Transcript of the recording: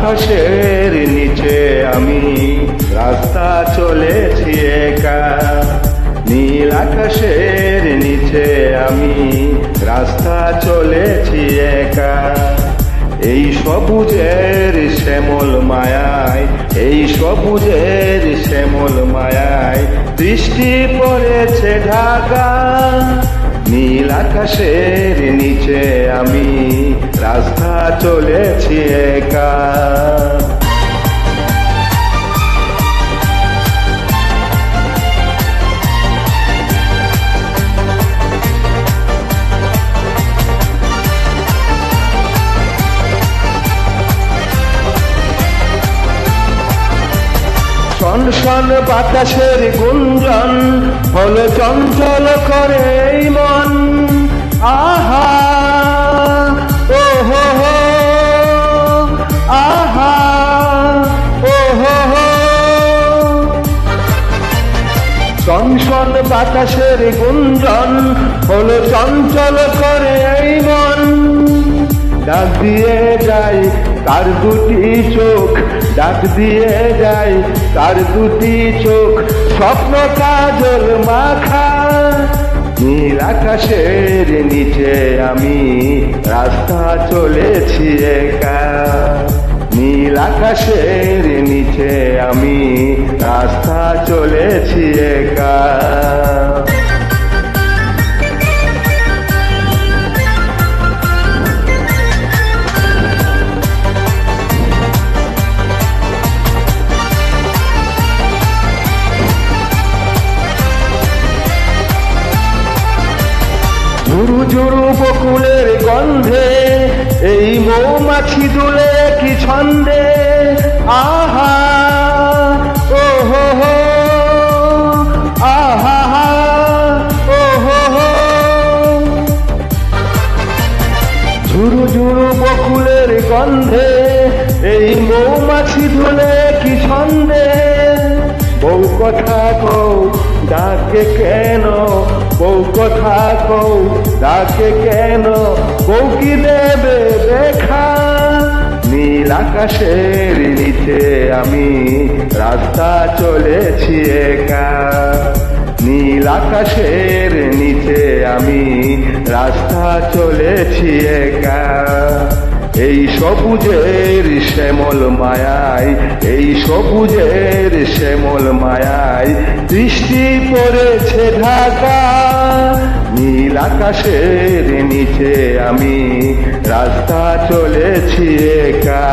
আকাশের নিচে আমি রাস্তা চলেছি একা, নীল আকাশের নিচে আমি রাস্তা চলেছি একা। এই সবুজের শ্যামল মায়ায়, এই সবুজের শ্যামল মায়ায় বৃষ্টি পড়েছে ঢাকা। নীল আকাশের নিচে আমি রাস্তা চলেছি একা। শন শন বাতাসের গুঞ্জন হলো চঞ্চল করে এই মন। আহা ও হো হো, আহা ও হো হো। শন শন বাতাসের গুঞ্জন হলো চঞ্চল করে এই মন। ডাক দিয়ে যাই তার দুটি চোখ, ডাক দিয়ে যাই তার দুটি চোখ, স্বপ্ন কাজল মাখা। নীল আকাশের নিচে আমি রাস্তা চলেছি একা, নীল আকাশের নিচে আমি রাস্তা চলেছি একা। ঝুরু ঝুরু বকুলের গন্ধে এই মৌমাছি দুলে কি ছন্দে। আহা ও হো হো, আহা ও হো হো। ঝুরু ঝুরু বকুলের গন্ধে এই মৌমাছি দুলে কি ছন্দে। বউ কথা কও ডাকে কেন, বউ কথা কও ডাকে কেন, বউ কি দেবে দেখা। নীল আকাশের নিচে আমি রাস্তা চলেছি একা, নীল আকাশের নিচে আমি রাস্তা চলেছি একা। এই সবুজের শ্যামল মায়ায়, এই সবুজের শ্যামল মায়ায় বৃষ্টি পড়েছে ঢাকা। নীল আকাশের নিচে আমি রাস্তা চলেছি একা।